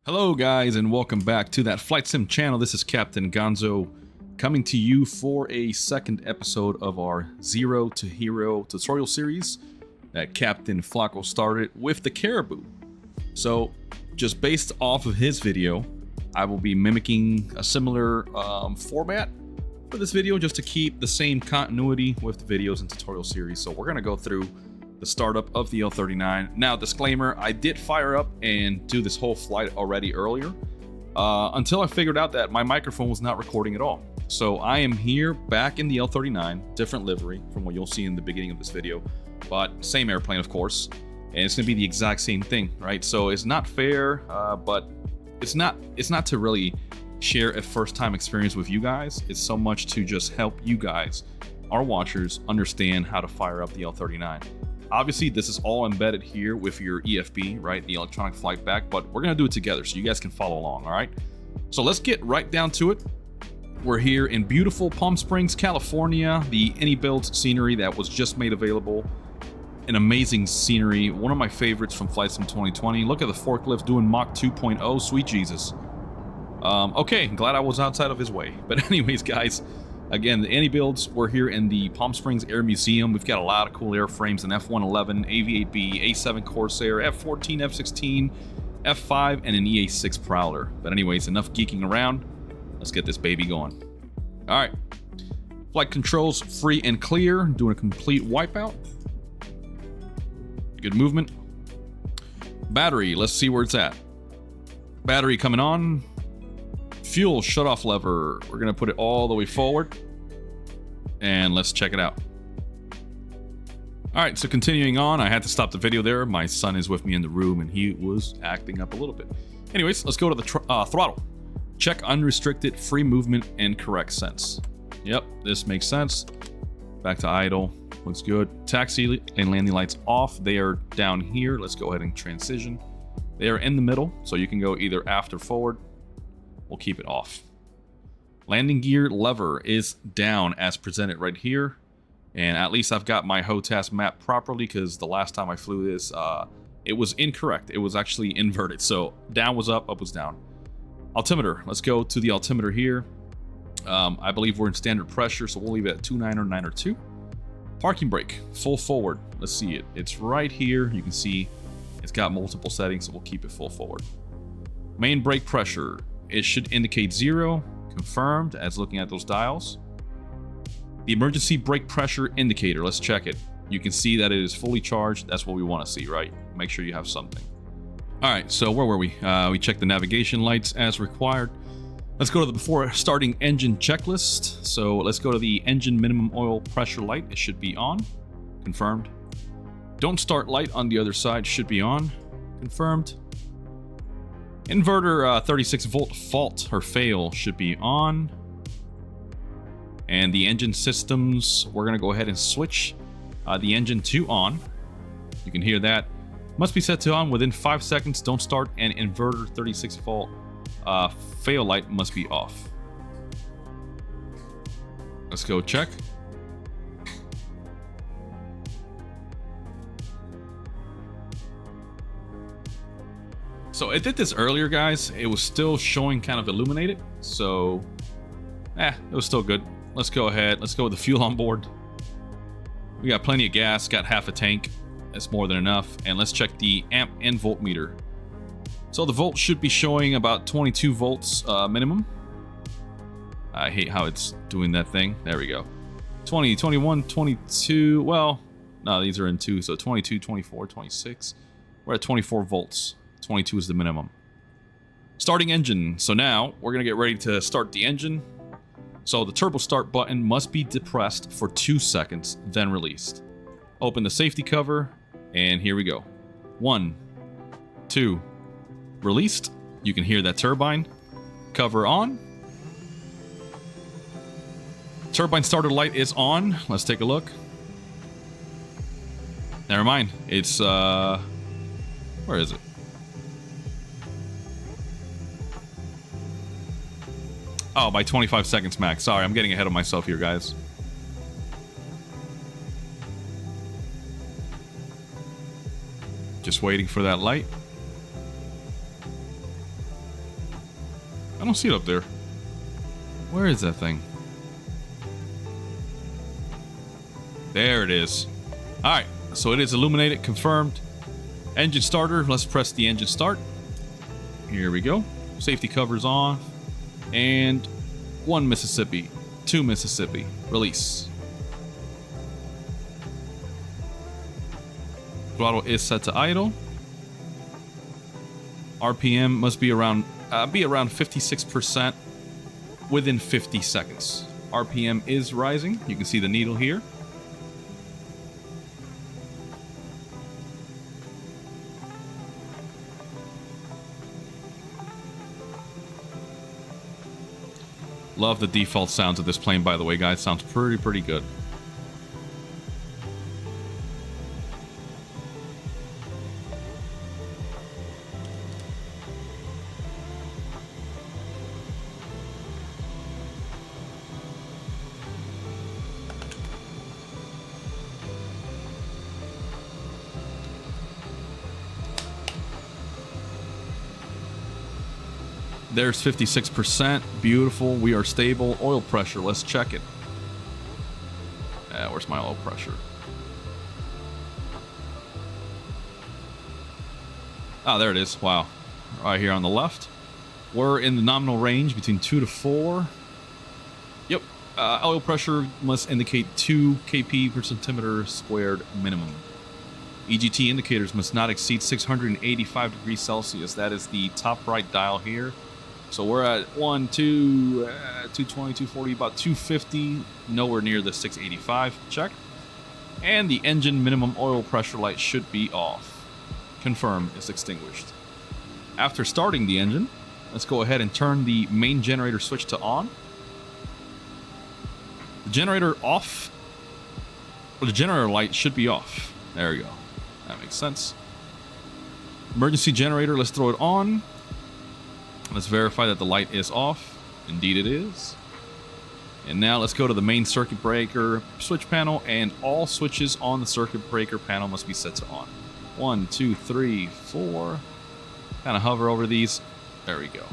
Hello guys, and welcome back to that Flight Sim channel. This is Captain Gonzo coming to you for a second episode of our Zero to Hero tutorial series that Captain Flacco started with the Caribou. So just based off of his video, I will be mimicking a similar format for this video just to keep the same continuity with the videos and tutorial series. So we're going to go through the startup of the L-39. Now, disclaimer, I did fire up and do this whole flight already earlier until I figured out that my microphone was not recording at all. So I am here back in the L-39, different livery from what you'll see in the beginning of this video, but same airplane, of course, and it's gonna be the exact same thing, right? So it's not fair, but it's not to really share a first-time experience with you guys. It's so much to just help you guys, our watchers, understand how to fire up the L-39. Obviously, this is all embedded here with your EFB, right? The electronic flight back, but we're gonna do it together so you guys can follow along, all right? So let's get right down to it. We're here in beautiful Palm Springs, California, the AnyBuild scenery that was just made available. An amazing scenery, one of my favorites from Flight Sim 2020. Look at the forklift doing Mach 2.0, sweet Jesus. Okay, glad I was outside of his way. But anyways, guys, again, the AnyBuilds, we're here in the Palm Springs Air Museum. We've got a lot of cool airframes, an F-111, AV-8B, A-7 Corsair, F-14, F-16, F-5, and an EA-6 Prowler. But anyways, enough geeking around. Let's get this baby going. All right. Flight controls free and clear. Doing a complete wipeout. Good movement. Battery, let's see where it's at. Battery coming on. Fuel shutoff lever, we're gonna put it all the way forward and let's check it out. All right, so continuing on, I had to stop the video there. My son is with me in the room and he was acting up a little bit. Anyways, let's go to the throttle. Check unrestricted, free movement, and correct sense. Yep, this makes sense. Back to idle, looks good. Taxi and landing lights off. They are down here. Let's go ahead and transition. They are in the middle, so you can go either aft or forward. We'll keep it off. Landing gear lever is down as presented right here. And at least I've got my HOTAS mapped properly because the last time I flew this, it was incorrect. It was actually inverted. So down was up was down. Altimeter, let's go to the altimeter here. I believe we're in standard pressure, so we'll leave it at 29 or 9 or 2. Parking brake, full forward. Let's see it. It's right here. You can see it's got multiple settings, so we'll keep it full forward. Main brake pressure. It should indicate 0, confirmed, as looking at those dials. The emergency brake pressure indicator, let's check it. You can see that it is fully charged. That's what we want to see, right? Make sure you have something. All right, so where were we? We checked the navigation lights as required. Let's go to the before starting engine checklist. So let's go to the engine minimum oil pressure light. It should be on, confirmed. Don't start light on the other side, should be on, confirmed. Inverter 36 volt fault or fail should be on. And the engine systems, we're going to go ahead and switch the engine to on. You can hear that. Must be set to on within 5 seconds. Don't start, and inverter 36 volt fail light must be off. Let's go check. So it did this earlier, guys. It was still showing kind of illuminated. So, it was still good. Let's go ahead. Let's go with the fuel on board. We got plenty of gas, got half a tank. That's more than enough. And let's check the amp and voltmeter. So the volt should be showing about 22 volts minimum. I hate how it's doing that thing. There we go. 20, 21, 22. Well, no, these are in 2. So 22, 24, 26. We're at 24 volts. 22 is the minimum. Starting engine. So now we're going to get ready to start the engine. So the turbo start button must be depressed for 2 seconds, then released. Open the safety cover, and here we go. 1, 2, released. You can hear that turbine. Cover on. Turbine starter light is on. Let's take a look. Never mind. It's, where is it? Oh, by 25 seconds max. Sorry, I'm getting ahead of myself here, guys. Just waiting for that light. I don't see it up there. Where is that thing? There it is. Alright, so it is illuminated, confirmed. Engine starter, let's press the engine start. Here we go. Safety covers on. And 1 Mississippi, 2 Mississippi, release. Throttle is set to idle. RPM must be around 56% within 50 seconds. RPM is rising. You can see the needle here. Love the default sounds of this plane, by the way, guys. Sounds pretty good. There's 56%. Beautiful. We are stable. Oil pressure. Let's check it. Where's my oil pressure? Oh, there it is. Wow. Right here on the left. We're in the nominal range between 2 to 4. Yep. Oil pressure must indicate 2 kp per centimeter squared minimum. EGT indicators must not exceed 685 degrees Celsius. That is the top right dial here. So we're at 1, 2, 220, 240, about 250, nowhere near the 685. Check. And the engine minimum oil pressure light should be off. Confirm is extinguished. After starting the engine, let's go ahead and turn the main generator switch to on. The generator off. Well, the generator light should be off. There we go. That makes sense. Emergency generator, let's throw it on. Let's verify that the light is off. Indeed it is. And now let's go to the main circuit breaker switch panel, and all switches on the circuit breaker panel must be set to on. 1, 2, 3, 4. Kind of hover over these. There we go.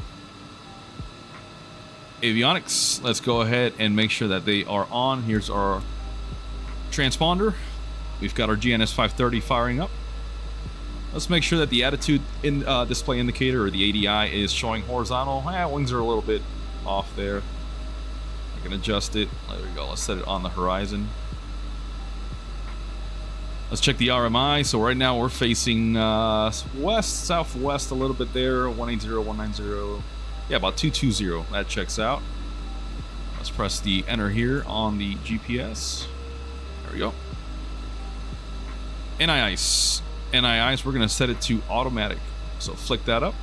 Avionics, let's go ahead and make sure that they are on. Here's our transponder. We've got our GNS 530 firing up. Let's make sure that the attitude in display indicator, or the ADI, is showing horizontal. Wings are a little bit off there. I can adjust it. There we go. Let's set it on the horizon. Let's check the RMI. So right now we're facing west, southwest a little bit there. 180, 190. Yeah, about 220. That checks out. Let's press the enter here on the GPS. There we go. NIICE. NIIs, we're going to set it to automatic. So flick that up.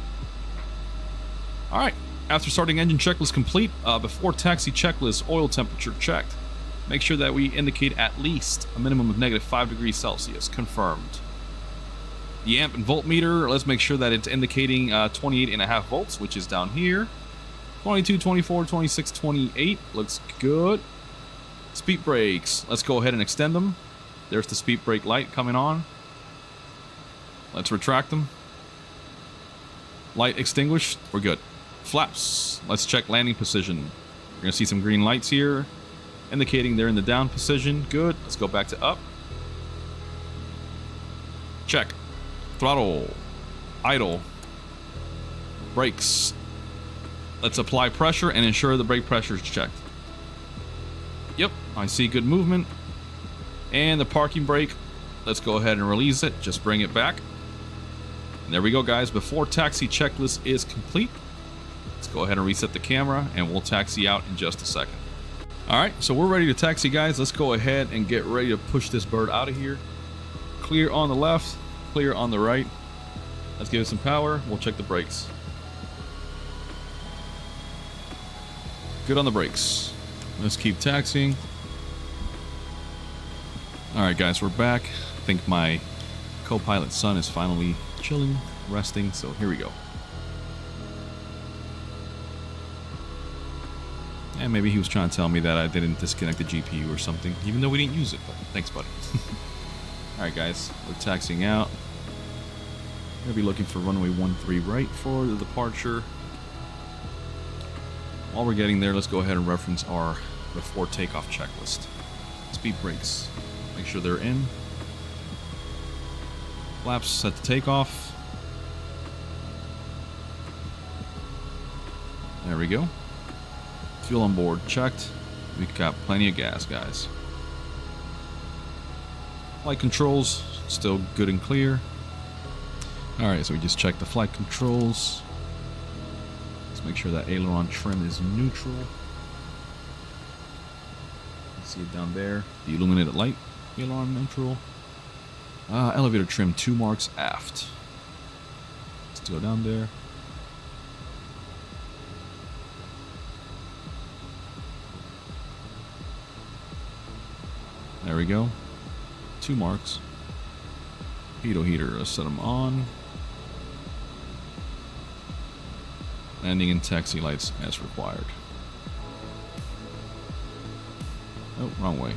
All right. After starting engine checklist complete, before taxi checklist, oil temperature checked. Make sure that we indicate at least a minimum of -5 degrees Celsius. Confirmed. The amp and voltmeter, let's make sure that it's indicating 28.5 volts, which is down here. 22, 24, 26, 28. Looks good. Speed brakes. Let's go ahead and extend them. There's the speed brake light coming on. Let's retract them. Light extinguished. We're good. Flaps. Let's check landing position. You're going to see some green lights here, indicating they're in the down position. Good. Let's go back to up. Check. Throttle. Idle. Brakes. Let's apply pressure and ensure the brake pressure is checked. Yep, I see good movement. And the parking brake, let's go ahead and release it. Just bring it back. And there we go, guys. Before taxi checklist is complete. Let's go ahead and reset the camera and we'll taxi out in just a second. All right, so we're ready to taxi, guys. Let's go ahead and get ready to push this bird out of here. Clear on the left, clear on the right. Let's give it some power. We'll check the brakes. Good on the brakes. Let's keep taxiing. All right, guys, we're back. I think my co-pilot son is finally chilling, resting, so here we go. And maybe he was trying to tell me that I didn't disconnect the GPU or something, even though we didn't use it, but thanks, buddy. Alright, guys, we're taxiing out. We're going to be looking for runway 13 right for the departure. While we're getting there, let's go ahead and reference our before takeoff checklist. Speed brakes. Make sure they're in. Flaps set to takeoff. There we go. Fuel on board checked. We've got plenty of gas, guys. Flight controls still good and clear. Alright, so we just checked the flight controls. Let's make sure that aileron trim is neutral. See it down there. The illuminated light. Aileron neutral. Elevator trim 2 marks aft. Let's go down there. There we go. 2 marks. Pitot heater, let's set them on. Landing and taxi lights as required. Oh, wrong way.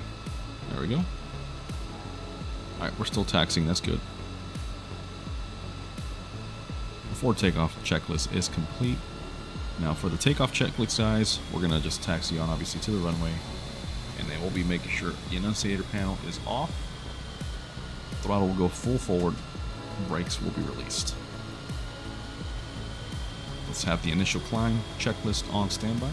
There we go. Alright, we're still taxiing, that's good. Before takeoff checklist is complete. Now for the takeoff checklist, guys, we're gonna just taxi on obviously to the runway. And then we'll be making sure the annunciator panel is off. Throttle will go full forward. Brakes will be released. Let's have the initial climb checklist on standby.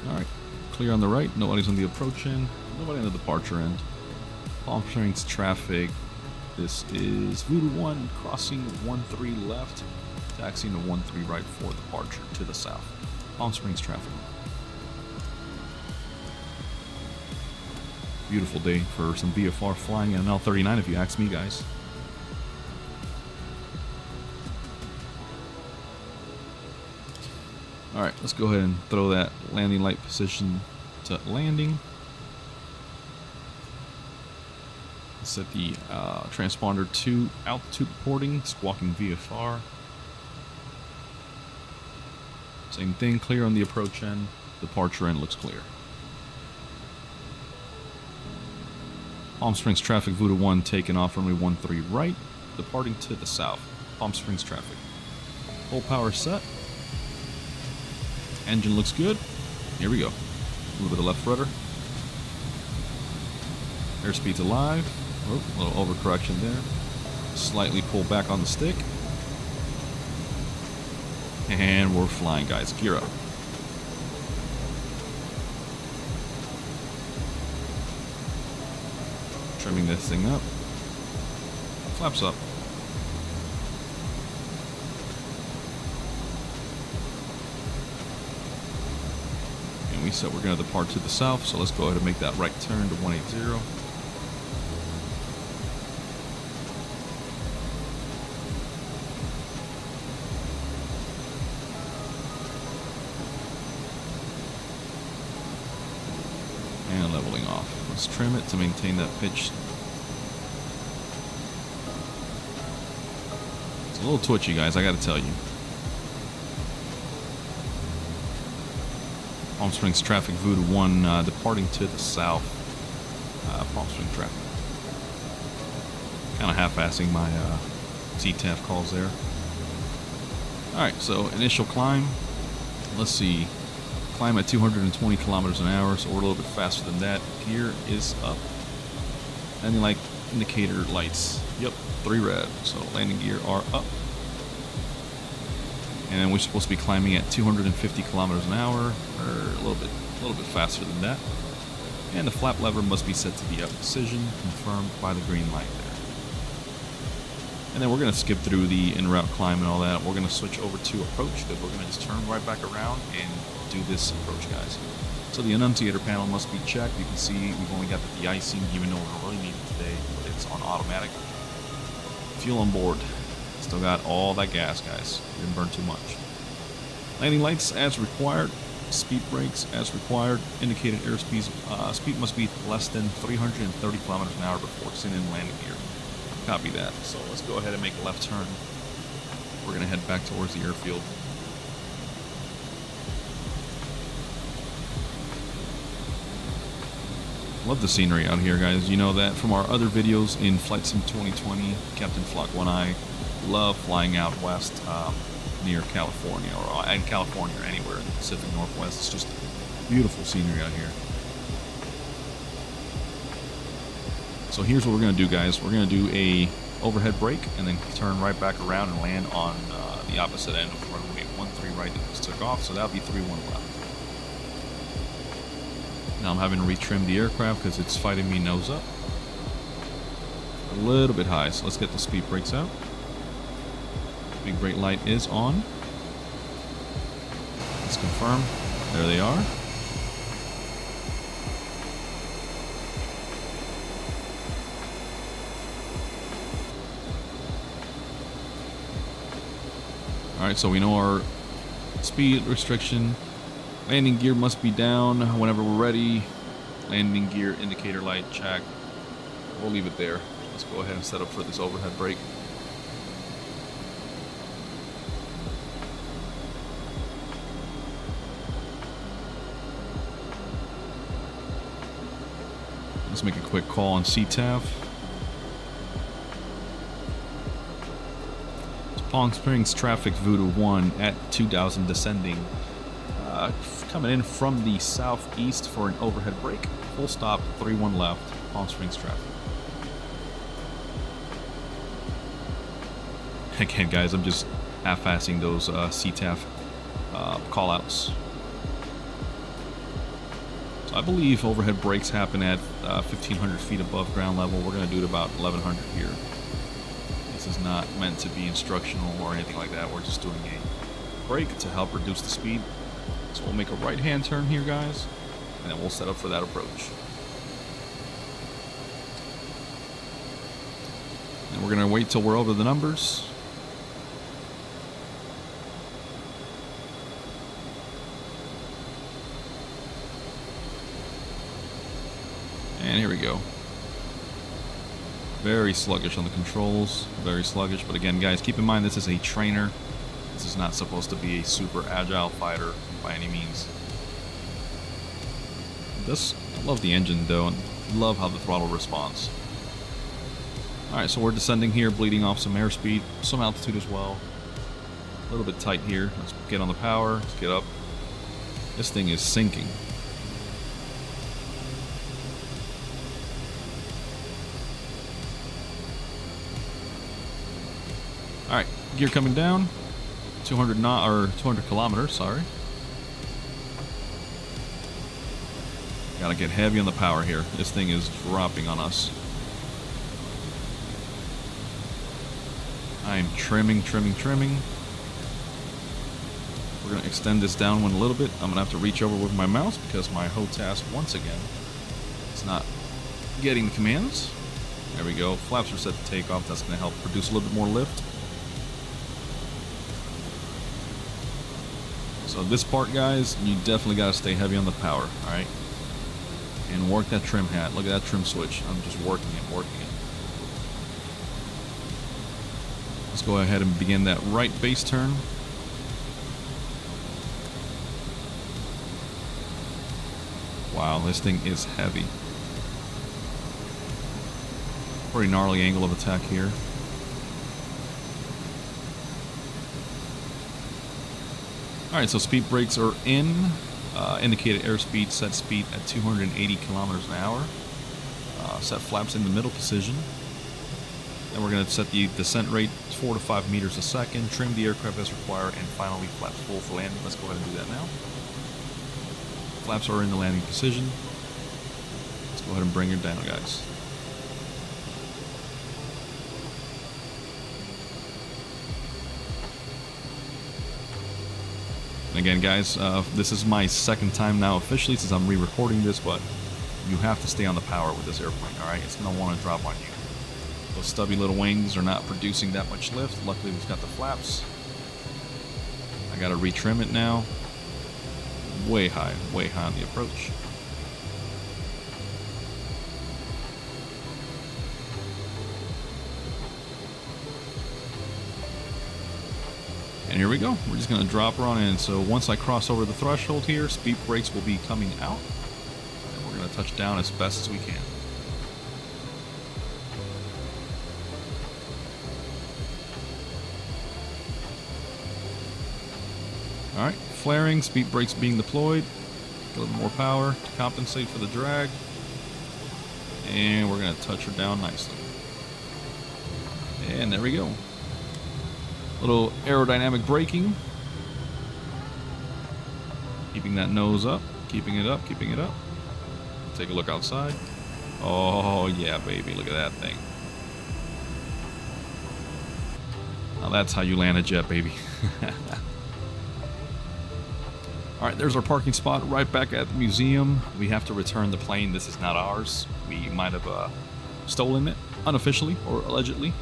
Alright, clear on the right. Nobody's on the approach end. Nobody on the departure end. Palm Springs traffic. This is Voodoo 1 crossing 13 left, taxiing to 13 right for departure to the south. Palm Springs traffic. Beautiful day for some VFR flying in an L-39 if you ask me, guys. Alright, let's go ahead and throw that landing light position to landing. Set the transponder to altitude reporting, squawking VFR. Same thing, clear on the approach end, departure end looks clear. Palm Springs traffic, Voodoo 1 taking off runway 13 right, departing to the south. Palm Springs traffic. Full power set. Engine looks good. Here we go. A little bit of left rudder. Airspeed's alive. Oh, a little overcorrection there. Slightly pull back on the stick. And we're flying, guys. Gear up. Trimming this thing up. Flaps up. And we said we're going to depart to the south, so let's go ahead and make that right turn to 180. And leveling off. Let's trim it to maintain that pitch. It's a little twitchy, guys, I gotta tell you. Palm Springs traffic, Voodoo 1 departing to the south. Palm Springs traffic. Kind of half-assing my CTAF calls there. Alright, so initial climb. Let's see. Climb at 220 kilometers an hour, so we're a little bit faster than that. Gear is up. Landing light indicator lights. Yep, 3 red. So landing gear are up. And then we're supposed to be climbing at 250 kilometers an hour, or a little bit faster than that. And the flap lever must be set to the up position, confirmed by the green light there. And then we're going to skip through the en route climb and all that. We're going to switch over to approach, because we're going to just turn right back around and do this approach, guys. So the annunciator panel must be checked. You can see we've only got the de-icing, even though we don't really need it today, but it's on automatic. Fuel on board. Still got all that gas, guys. Didn't burn too much. Landing lights as required. Speed brakes as required. Indicated airspeed speed must be less than 330 kilometers an hour before sending in landing gear. Copy that. So let's go ahead and make a left turn. We're going to head back towards the airfield. Love the scenery out here, guys. You know that from our other videos in Flight Sim 2020, Captain Flock 1I. Love flying out west near California, or in California or anywhere in the Pacific Northwest. It's just beautiful scenery out here. So here's what we're going to do, guys. We're going to do a overhead brake and then turn right back around and land on the opposite end of runway 13 right that just took off. So that'll be 31 left. Now I'm having to retrim the aircraft because it's fighting me nose up. A little bit high, so let's get the speed brakes out. Big brake light is on. Let's confirm. There they are. Alright, so we know our speed restriction. Landing gear must be down whenever we're ready. Landing gear indicator light check. We'll leave it there. Let's go ahead and set up for this overhead brake. Let's make a quick call on CTAF. Palm Springs traffic Voodoo 1 at 2000 descending. Coming in from the southeast for an overhead brake. Full stop, 31 left, Palm Springs traffic. Again, guys, I'm just half-assing those CTAF call-outs. So I believe overhead brakes happen at 1,500 feet above ground level. We're going to do it about 1,100 here. This is not meant to be instructional or anything like that. We're just doing a brake to help reduce the speed. So we'll make a right-hand turn here, guys, and then we'll set up for that approach. And we're going to wait till we're over the numbers. And here we go. Very sluggish on the controls, very sluggish. But again, guys, keep in mind this is a trainer. This is not supposed to be a super agile fighter by any means. I love the engine though, and love how the throttle responds. Alright, so we're descending here, bleeding off some airspeed, some altitude as well. A little bit tight here. Let's get on the power, let's get up. This thing is sinking. Alright, gear coming down. 200 kilometers, sorry. Gotta get heavy on the power here. This thing is dropping on us. I'm trimming. We're gonna extend this downwind a little bit. I'm gonna have to reach over with my mouse because my HOTAS, once again, is not getting the commands. There we go. Flaps are set to take off. That's gonna help produce a little bit more lift. So this part, guys, you definitely got to stay heavy on the power, all right? And work that trim hat. Look at that trim switch. I'm just working it. Let's go ahead and begin that right base turn. Wow, this thing is heavy. Pretty gnarly angle of attack here. Alright, so speed brakes are in. Indicated airspeed, set speed at 280 kilometers an hour. Set flaps in the middle position. Then we're going to set the descent rate 4 to 5 meters a second, trim the aircraft as required, and finally flaps full for landing. Let's go ahead and do that now. Flaps are in the landing position. Let's go ahead and bring it down, guys. And again, guys, this is my second time now officially since I'm re-recording this, but you have to stay on the power with this airplane, alright? It's going to want to drop on you. Those stubby little wings are not producing that much lift. Luckily, we've got the flaps. I got to retrim it now. Way high on the approach. And here we go. We're just going to drop her on in. So once I cross over the threshold here, speed brakes will be coming out. And we're going to touch down as best as we can. Alright, flaring, speed brakes being deployed. A little more power to compensate for the drag. And we're going to touch her down nicely. And there we go. Little aerodynamic braking. Keeping that nose up, keeping it up, keeping it up. Take a look outside. Oh yeah, baby, look at that thing. Now that's how you land a jet, baby. Alright, there's our parking spot right back at the museum. We have to return the plane. This is not ours. We might have stolen it, unofficially or allegedly.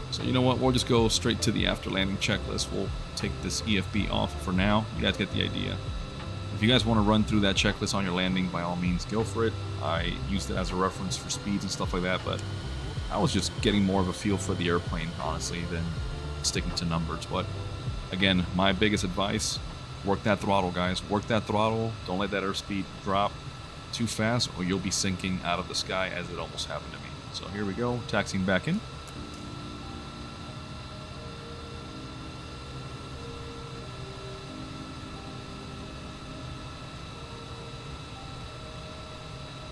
So you know what, we'll just go straight to the after landing checklist. We'll take this EFB off for now. You guys get the idea. If you guys want to run through that checklist on your landing, by all means, go for it. I used it as a reference for speeds and stuff like that, but I was just getting more of a feel for the airplane, honestly, than sticking to numbers. But again, my biggest advice, work that throttle, guys. Work that throttle. Don't let that airspeed drop too fast or you'll be sinking out of the sky, as it almost happened to me. So here we go, taxiing back in.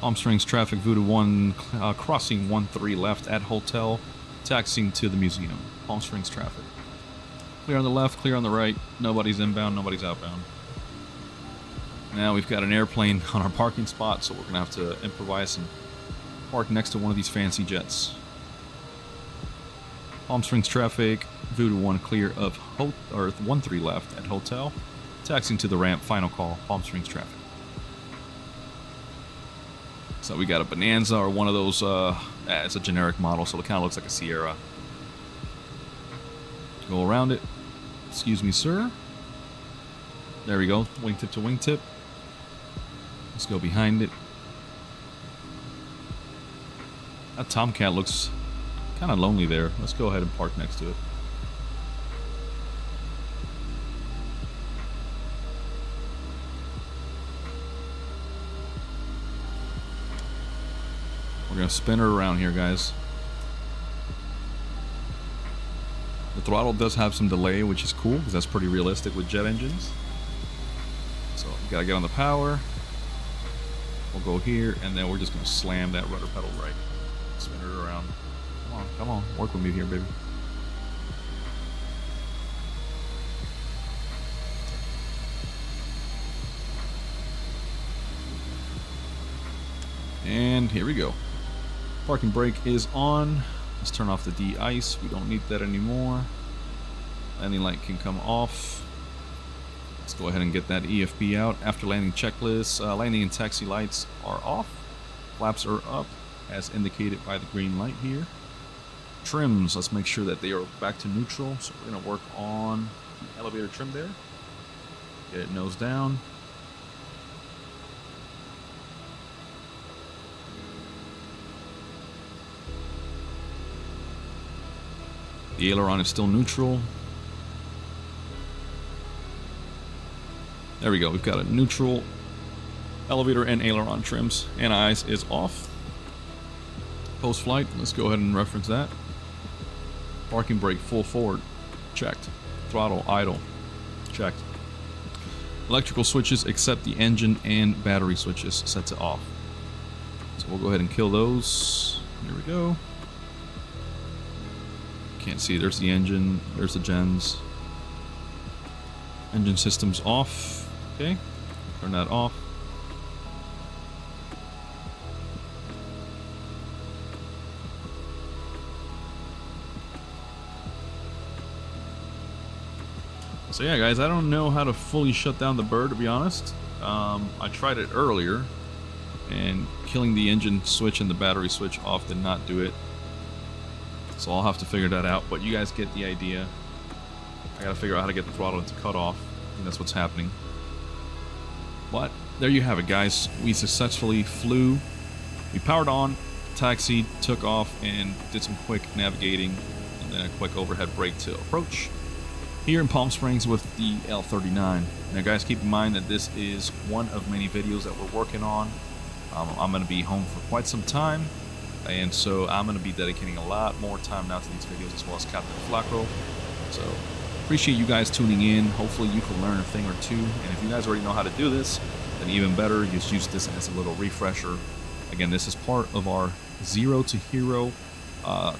Palm Springs traffic, Voodoo 1, crossing 13 left at hotel, taxiing to the museum. Palm Springs traffic. Clear on the left, clear on the right. Nobody's inbound, nobody's outbound. Now we've got an airplane on our parking spot, so we're going to have to improvise and park next to one of these fancy jets. Palm Springs traffic, Voodoo 1 clear of 13 left at hotel, taxiing to the ramp, final call, Palm Springs traffic. So we got a Bonanza or one of those, it's a generic model, so it kind of looks like a Sierra. Go around it. Excuse me, sir. There we go, wingtip to wingtip. Let's go behind it. That Tomcat looks kind of lonely there. Let's go ahead and park next to it. We're going to spin her around here, guys. The throttle does have some delay, which is cool, because that's pretty realistic with jet engines. So, we got to get on the power. We'll go here, and then we're just going to slam that rudder pedal right. Spin it around. Come on, work with me here, baby. And here we go. Parking brake is on. Let's turn off the de-ice. We don't need that anymore. Landing light can come off. Let's go ahead and get that EFB out. After landing checklist, landing and taxi lights are off. Flaps are up, as indicated by the green light here. Trims, let's make sure that they are back to neutral. So we're going to work on the elevator trim there. Get it nose down. The aileron is still neutral. There we go. We've got a neutral elevator and aileron trims. Anti-ice is off. Post-flight, let's go ahead and reference that. Parking brake full forward. Checked. Throttle idle. Checked. Electrical switches except the engine and battery switches set to off. So we'll go ahead and kill those. Here we go. Can't see, there's the engine, there's the gens. Engine system's off. Okay, turn that off. So yeah, guys, I don't know how to fully shut down the bird, to be honest. I tried it earlier, and killing the engine switch and the battery switch off did not do it. So I'll have to figure that out, but you guys get the idea. I gotta figure out how to get the throttle to cut off, and that's what's happening. But there you have it, guys. We successfully flew. We powered on, taxied, took off, and did some quick navigating, and then a quick overhead brake to approach here in Palm Springs with the L-39. Now guys, keep in mind that this is one of many videos that we're working on. I'm going to be home for quite some time, and so I'm going to be dedicating a lot more time now to these videos, as well as Captain Flacco. So appreciate you guys tuning in. Hopefully you can learn a thing or two, and if you guys already know how to do this, then even better. Just use this as a little refresher. Again, this is part of our Zero to Hero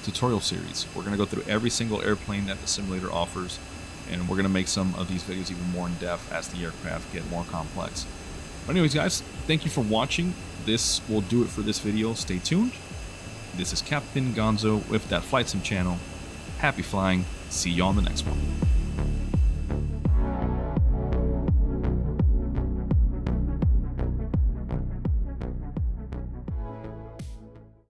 tutorial series. We're going to go through every single airplane that the simulator offers, and we're going to make some of these videos even more in depth as the aircraft get more complex. But anyways, guys, thank you for watching. This will do it for this video. Stay tuned. This is Captain Gonzo with that Flight Sim channel. Happy flying. See you on the next one.